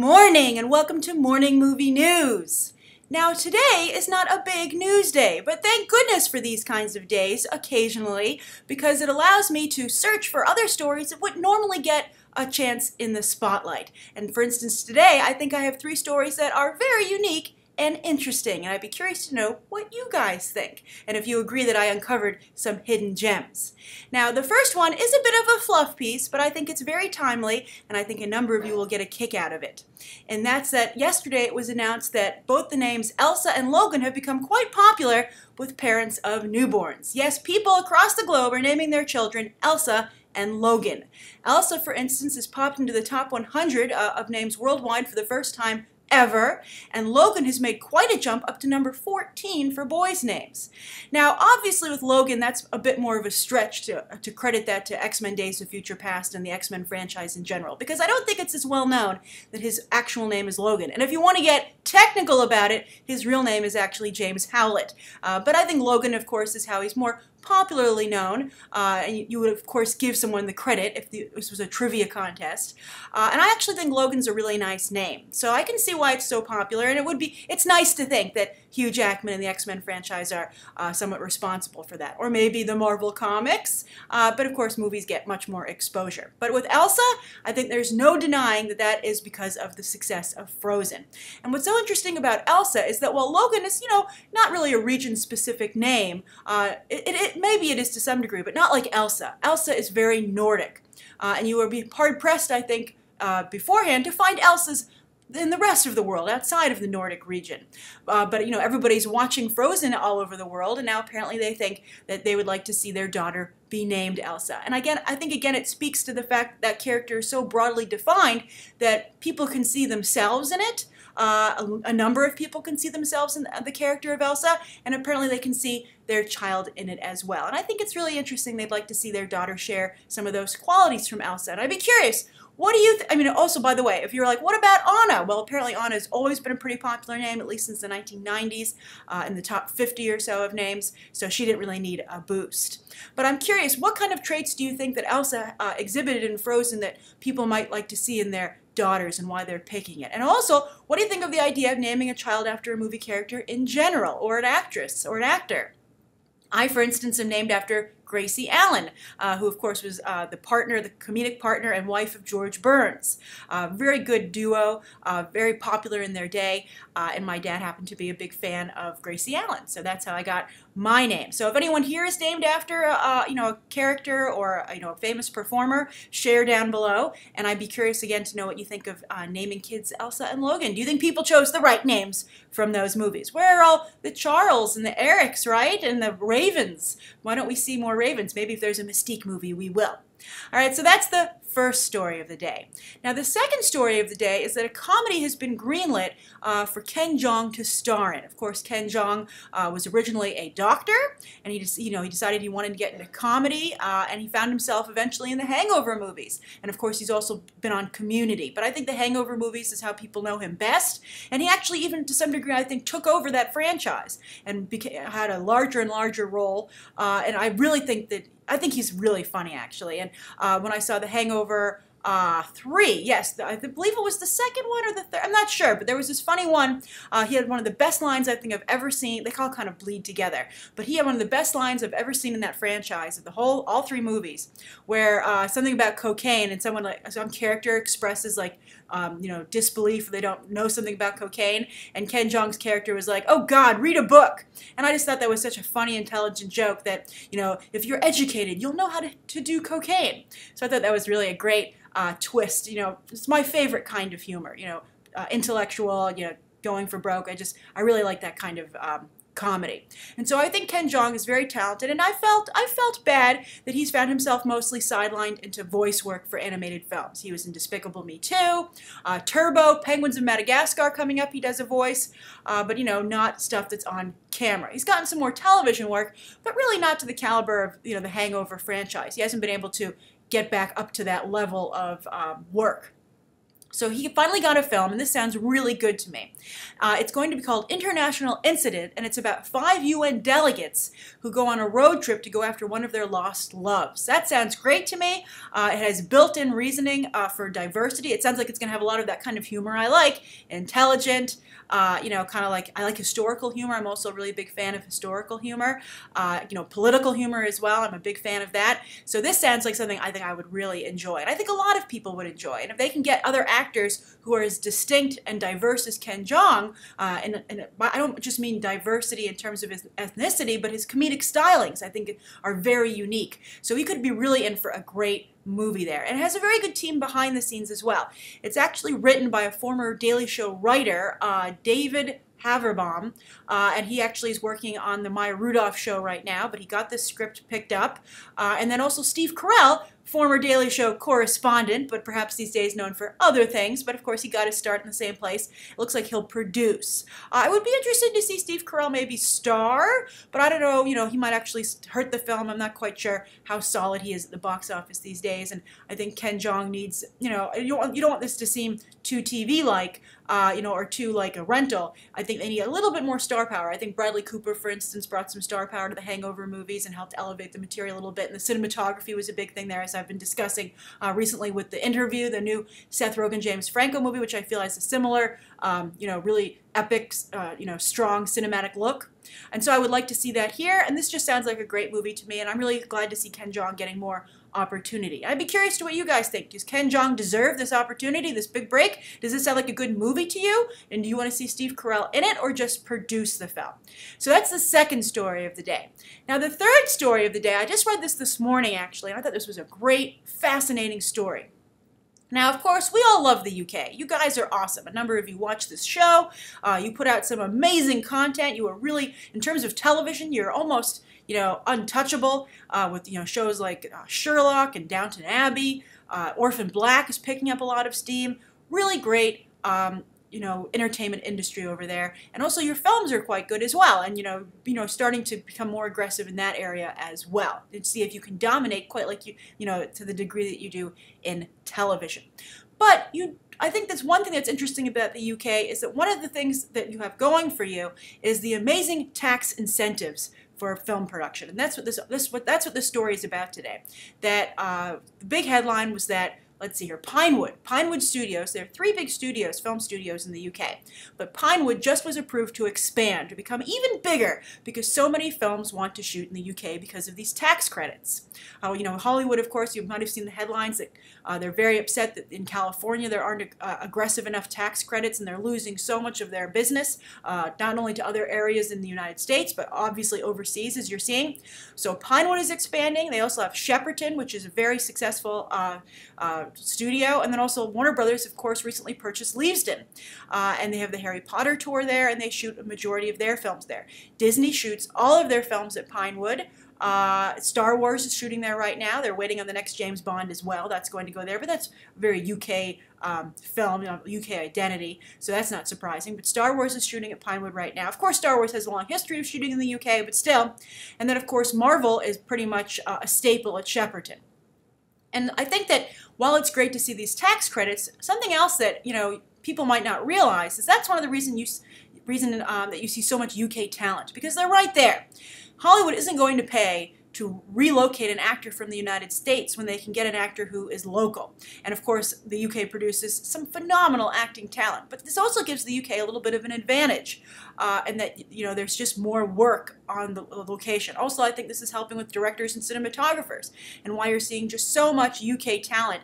morning and welcome to Morning Movie News. Now today is not a big news day, but thank goodness for these kinds of days occasionally because it allows me to search for other stories that would normally get a chance in the spotlight. And for instance today I think I have 3 stories that are very unique and interesting, and I'd be curious to know what you guys think, and if you agree that I uncovered some hidden gems. Now, the first one is a bit of a fluff piece, but I think it's very timely, and I think a number of you will get a kick out of it. And that's that yesterday it was announced that both the names Elsa and Logan have become quite popular with parents of newborns. Yes, people across the globe are naming their children Elsa and Logan. Elsa, for instance, has popped into the top 100 of names worldwide for the first time ever, and Logan has made quite a jump up to number 14 for boys' names. Now, obviously with Logan, that's a bit more of a stretch to credit that to X-Men Days of Future Past and the X-Men franchise in general, because I don't think it's as well known that his actual name is Logan. And if you want to get technical about it, his real name is actually James Howlett. But I think Logan, of course, is how he's more popularly known, and you would of course give someone the credit if this was a trivia contest. And I actually think Logan's a really nice name, so I can see why it's so popular, and it's nice to think that Hugh Jackman and the X-Men franchise are somewhat responsible for that, or maybe the Marvel Comics, but of course movies get much more exposure. But with Elsa, I think there's no denying that that is because of the success of Frozen. And what's so interesting about Elsa is that while Logan is, not really a region-specific name, maybe it is to some degree, but not like Elsa. Elsa is very Nordic, and you would be hard-pressed, I think, beforehand to find Elsas in the rest of the world, outside of the Nordic region. But everybody's watching Frozen all over the world, and now apparently they think that they would like to see their daughter be named Elsa. And again, I think it speaks to the fact that character is so broadly defined that people can see themselves in it. A number of people can see themselves in the character of Elsa, and apparently they can see their child in it as well. And I think it's really interesting they'd like to see their daughter share some of those qualities from Elsa. And I'd be curious, what do you also, by the way, if you're like, what about Anna? Well, apparently Anna has always been a pretty popular name, at least since the 1990s, in the top 50 or so of names, so she didn't really need a boost. But I'm curious, what kind of traits do you think that Elsa exhibited in Frozen that people might like to see in their daughters, and why they're picking it? And also, what do you think of the idea of naming a child after a movie character in general, or an actress, or an actor? I, for instance, am named after Grace Allen, who of course was the comedic partner and wife of George Burns. Very good duo, very popular in their day, and my dad happened to be a big fan of Grace Allen, so that's how I got my name. So if anyone here is named after a character or a famous performer, share down below, and I'd be curious again to know what you think of naming kids Elsa and Logan. Do you think people chose the right names from those movies? Where are all the Charles and the Erics, right, and the Ravens? Why don't we see more Ravens? Maybe if there's a Mystique movie, we will. All right, so that's the first story of the day. Now, the second story of the day is that a comedy has been greenlit for Ken Jeong to star in. Of course, Ken Jeong was originally a doctor, and he decided he wanted to get into comedy, and he found himself eventually in the Hangover movies. And of course, he's also been on Community. But I think the Hangover movies is how people know him best, and he actually, even to some degree, I think, took over that franchise and had a larger and larger role. And I really think that I think he's really funny, actually. And when I saw The Hangover 3, yes, I believe it was the second one or the third, I'm not sure, but there was this funny one. He had one of the best lines I think I've ever seen. They all kind of bleed together, but he had one of the best lines I've ever seen in that franchise of all 3 movies, where something about cocaine, and some character expresses disbelief, they don't know something about cocaine, and Ken Jeong's character was like, "Oh God, read a book." And I just thought that was such a funny, intelligent joke that, if you're educated, you'll know how to do cocaine. So I thought that was really a great twist. It's my favorite kind of humor, intellectual, going for broke. I really like that kind of comedy. And so I think Ken Jeong is very talented, and I felt bad that he's found himself mostly sidelined into voice work for animated films. He was in Despicable Me 2, Turbo, Penguins of Madagascar coming up, he does a voice, but not stuff that's on camera. He's gotten some more television work, but really not to the caliber of the Hangover franchise. He hasn't been able to get back up to that level of work. So he finally got a film, and this sounds really good to me. It's going to be called International Incident, and it's about 5 UN delegates who go on a road trip to go after one of their lost loves. That sounds great to me. It has built-in reasoning for diversity. It sounds like it's going to have a lot of that kind of humor I like, intelligent, kind of like, I like historical humor. I'm also a really big fan of historical humor. Political humor as well. I'm a big fan of that. So this sounds like something I think I would really enjoy, and I think a lot of people would enjoy. And if they can get other actors who are as distinct and diverse as Ken Jeong, and I don't just mean diversity in terms of his ethnicity, but his comedic stylings, I think are very unique. So he could be really in for a great movie there. And it has a very good team behind the scenes as well. It's actually written by a former Daily Show writer, David Haverbaum, and he actually is working on the Maya Rudolph show right now, but he got this script picked up. And then also Steve Carell, former Daily Show correspondent, but perhaps these days known for other things, but of course he got his start in the same place. It looks like he'll produce. I would be interested to see Steve Carell maybe star, but I don't know, he might actually hurt the film. I'm not quite sure how solid he is at the box office these days, and I think Ken Jeong needs, you don't want this to seem too TV-like, or too like a rental. I think they need a little bit more star power. I think Bradley Cooper, for instance, brought some star power to the Hangover movies and helped elevate the material a little bit, and the cinematography was a big thing there, as I've been discussing recently with The Interview, the new Seth Rogen, James Franco movie, which I feel has a similar, really epic, strong cinematic look. And so I would like to see that here, and this just sounds like a great movie to me, and I'm really glad to see Ken Jeong getting more opportunity. I'd be curious to what you guys think. Does Ken Jeong deserve this opportunity, this big break? Does this sound like a good movie to you? And do you want to see Steve Carell in it or just produce the film? So that's the second story of the day. Now the third story of the day, I just read this morning actually, and I thought this was a great, fascinating story. Now, of course, we all love the UK. You guys are awesome. A number of you watch this show. You put out some amazing content. You are really, in terms of television, you're almost, untouchable with, shows like Sherlock and Downton Abbey. Orphan Black is picking up a lot of steam. Really great, entertainment industry over there. And also your films are quite good as well. And, starting to become more aggressive in that area as well. And see if you can dominate quite like to the degree that you do in television. But I think that's one thing that's interesting about the UK is that one of the things that you have going for you is the amazing tax incentives for film production. And that's what this story is about today. That the big headline was that, let's see here, Pinewood Studios, there are 3 big studios, film studios in the UK, but Pinewood just was approved to expand, to become even bigger, because so many films want to shoot in the UK because of these tax credits. Hollywood, of course, you might have seen the headlines that they're very upset that in California there aren't aggressive enough tax credits, and they're losing so much of their business, not only to other areas in the United States, but obviously overseas, as you're seeing. So Pinewood is expanding. They also have Shepperton, which is a very successful studio, and then also Warner Brothers, of course, recently purchased Leavesden, and they have the Harry Potter tour there, and they shoot a majority of their films there. Disney shoots all of their films at Pinewood. Star Wars is shooting there right now. They're waiting on the next James Bond as well. That's going to go there, but that's a very UK film, UK identity, so that's not surprising. But Star Wars is shooting at Pinewood right now. Of course, Star Wars has a long history of shooting in the UK, but still. And then, of course, Marvel is pretty much a staple at Shepperton. And I think that while it's great to see these tax credits, something else that people might not realize is that's one of the reasons that you see so much UK talent, because they're right there. Hollywood isn't going to pay to relocate an actor from the United States when they can get an actor who is local. And of course, the UK produces some phenomenal acting talent, but this also gives the UK a little bit of an advantage, and that there's just more work on the location. Also, I think this is helping with directors and cinematographers, and why you're seeing just so much UK talent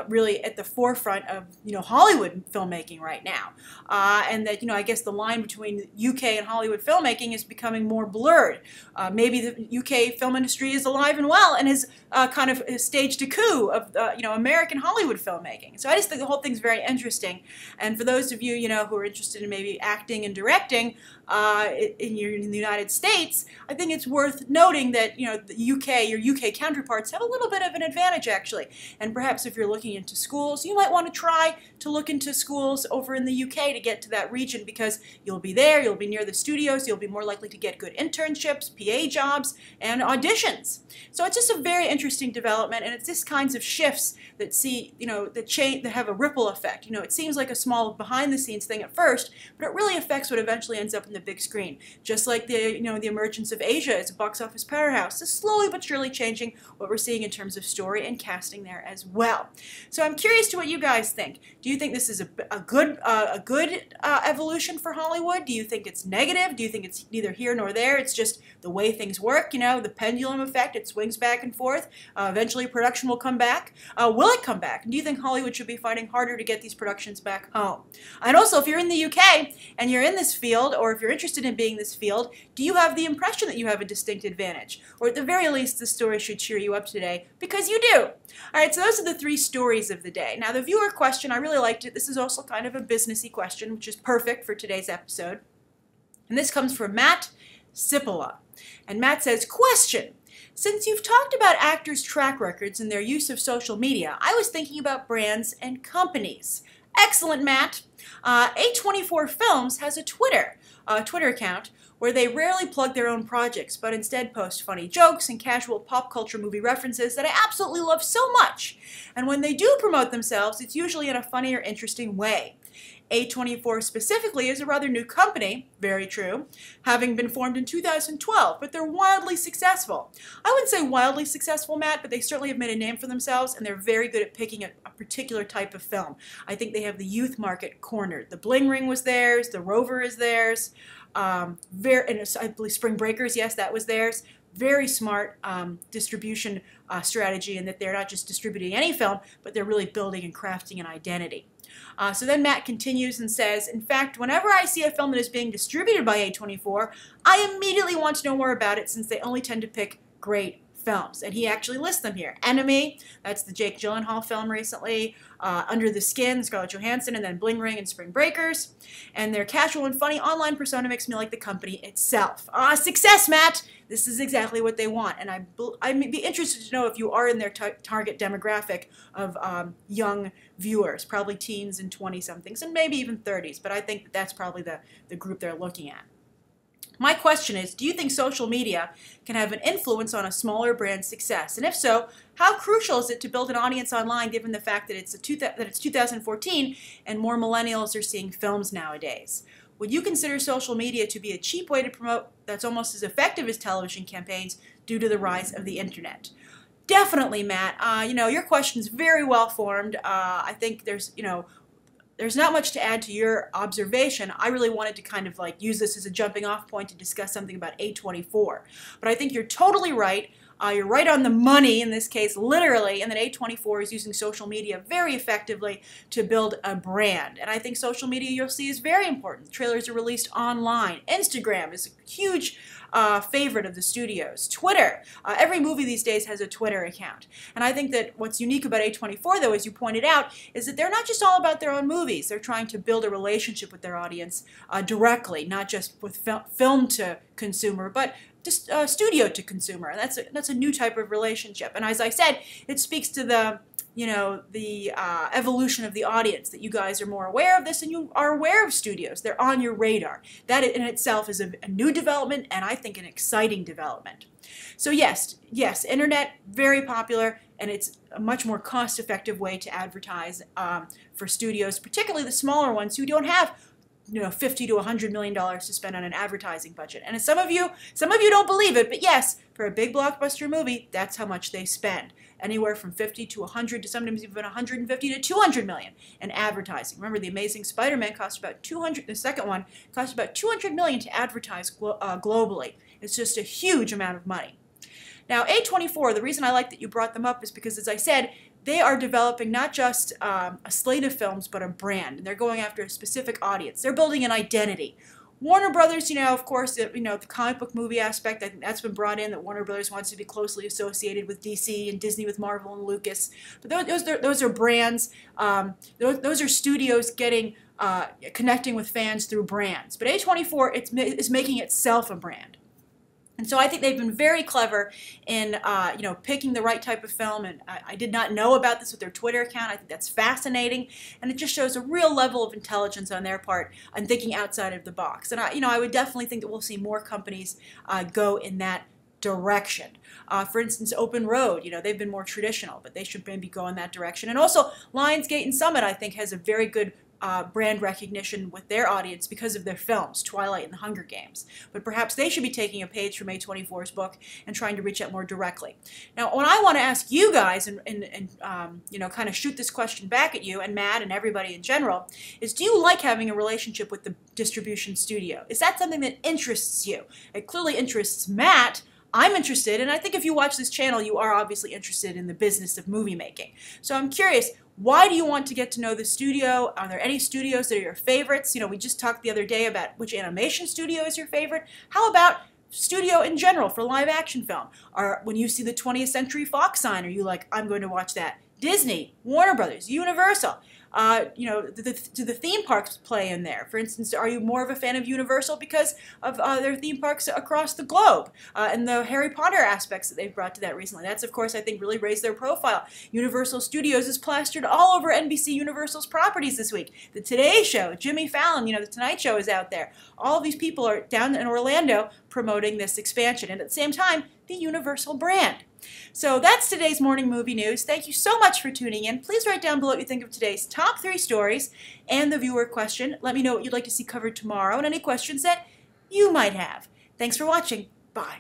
really at the forefront of Hollywood filmmaking right now, and that I guess the line between UK and Hollywood filmmaking is becoming more blurred. Maybe the UK film industry is alive and well and has kind of staged a coup of American Hollywood filmmaking. So I just think the whole thing's very interesting. And for those of you who are interested in maybe acting and directing, living in the United States, I think it's worth noting that, the UK, your UK counterparts have a little bit of an advantage, actually. And perhaps if you're looking into schools, you might want to try to look into schools over in the UK to get to that region, because you'll be there, you'll be near the studios, you'll be more likely to get good internships, PA jobs, and auditions. So it's just a very interesting development, and it's this kinds of shifts that that have a ripple effect. It seems like a small behind-the-scenes thing at first, but it really affects what eventually ends up in the big screen. Just like the emergence of Asia as a box office powerhouse is slowly but surely changing what we're seeing in terms of story and casting there as well. So I'm curious to what you guys think. Do you think this is a good evolution for Hollywood? Do you think it's negative? Do you think it's neither here nor there? It's just the way things work, the pendulum effect. It swings back and forth. Eventually production will come back. Will it come back? And do you think Hollywood should be fighting harder to get these productions back home? And also, if you're in the UK and you're in this field, or if you're interested in being in this field, do you have the impression that you have a distinct advantage? Or at the very least, the story should cheer you up today, because you do. All right, so those are the 3 stories of the day. Now, the viewer question, I really liked it. This is also kind of a businessy question, which is perfect for today's episode. And this comes from Matt Sipola. And Matt says, question: since you've talked about actors' track records and their use of social media, I was thinking about brands and companies. Excellent, Matt. A24 Films has a Twitter account where they rarely plug their own projects, but instead post funny jokes and casual pop culture movie references that I absolutely love so much. And when they do promote themselves, it's usually in a funny or interesting way. A24 specifically is a rather new company, very true, having been formed in 2012, but they're wildly successful. I wouldn't say wildly successful, Matt, but they certainly have made a name for themselves, and they're very good at picking a particular type of film. I think they have the youth market cornered. The Bling Ring was theirs, The Rover is theirs, and I believe Spring Breakers, yes, that was theirs. Very smart distribution strategy, in that they're not just distributing any film, but they're really building and crafting an identity. So then Matt continues and says, in fact, whenever I see a film that is being distributed by A24, I immediately want to know more about it, since they only tend to pick great films. And he actually lists them here. Enemy, that's the Jake Gyllenhaal film recently, Under the Skin, Scarlett Johansson, and then Bling Ring and Spring Breakers. And their casual and funny online persona makes me like the company itself. Success, Matt! This is exactly what they want. And I'd be interested to know if you are in their target demographic of young viewers, probably teens and 20-somethings, and maybe even 30s. But I think that that's probably the group they're looking at. My question is, do you think social media can have an influence on a smaller brand's success? And if so, how crucial is it to build an audience online, given the fact that it's 2014 and more millennials are seeing films nowadays? Would you consider social media to be a cheap way to promote that's almost as effective as television campaigns due to the rise of the internet? Definitely, Matt. Your question's very well formed. I think there's not much to add to your observation. I really wanted to kind of use this as a jumping off point to discuss something about A24. But I think you're totally right. You're right on the money in this case, literally, and that A24 is using social media very effectively to build a brand. And I think social media, you'll see, is very important. Trailers are released online. Instagram is a huge favorite of the studios. Twitter. Every movie these days has a Twitter account. And I think that what's unique about A24, though, as you pointed out, is that they're not just all about their own movies. They're trying to build a relationship with their audience directly, not just with film to consumer, but just studio to consumer. And that's a new type of relationship. And as I said, it speaks to the evolution of the audience, that you guys are more aware of this and you are aware of studios. They're on your radar. That in itself is a new development, and I think an exciting development. So yes, internet, very popular, and it's a much more cost-effective way to advertise for studios, particularly the smaller ones who don't have $50 to $100 million to spend on an advertising budget. And some of you don't believe it, but yes, for a big blockbuster movie, that's how much they spend. Anywhere from 50 to 100 to sometimes even 150 to 200 million in advertising. Remember, The Amazing Spider-Man cost about 200. The second one cost about 200 million to advertise globally. It's just a huge amount of money. Now, A24, the reason I like that you brought them up is because, as I said, they are developing not just a slate of films, but a brand. And they're going after a specific audience. They're building an identity. Warner Brothers, of course, the comic book movie aspect, I think that's been brought in, that Warner Brothers wants to be closely associated with DC and Disney with Marvel and Lucas. But those are brands. Those are studios getting connecting with fans through brands. But A24 is making itself a brand. And so I think they've been very clever in, picking the right type of film. And I did not know about this with their Twitter account. I think that's fascinating, and it just shows a real level of intelligence on their part and thinking outside of the box. And I would definitely think that we'll see more companies go in that direction. For instance, Open Road, they've been more traditional, but they should maybe go in that direction. And also, Lionsgate and Summit, I think, has a very good brand recognition with their audience because of their films, Twilight and The Hunger Games. But perhaps they should be taking a page from A24's book and trying to reach out more directly. Now, what I want to ask you guys, and kind of shoot this question back at you and Matt and everybody in general, is do you like having a relationship with the distribution studio? Is that something that interests you? It clearly interests Matt. I'm interested, and I think if you watch this channel, you are obviously interested in the business of movie making. So I'm curious, why do you want to get to know the studio? Are there any studios that are your favorites? We just talked the other day about which animation studio is your favorite. How about studio in general for live action film? Or when you see the 20th Century Fox sign, are you like, I'm going to watch that? Disney, Warner Brothers, Universal. Do the theme parks play in there? For instance, are you more of a fan of Universal because of their theme parks across the globe and the Harry Potter aspects that they've brought to that recently? That's, of course, I think really raised their profile. Universal Studios is plastered all over NBC Universal's properties this week. The Today Show, Jimmy Fallon, The Tonight Show is out there. All of these people are down in Orlando promoting this expansion, and at the same time, the Universal brand. So that's today's morning movie news. Thank you so much for tuning in. Please write down below what you think of today's top 3 stories and the viewer question. Let me know what you'd like to see covered tomorrow and any questions that you might have. Thanks for watching. Bye.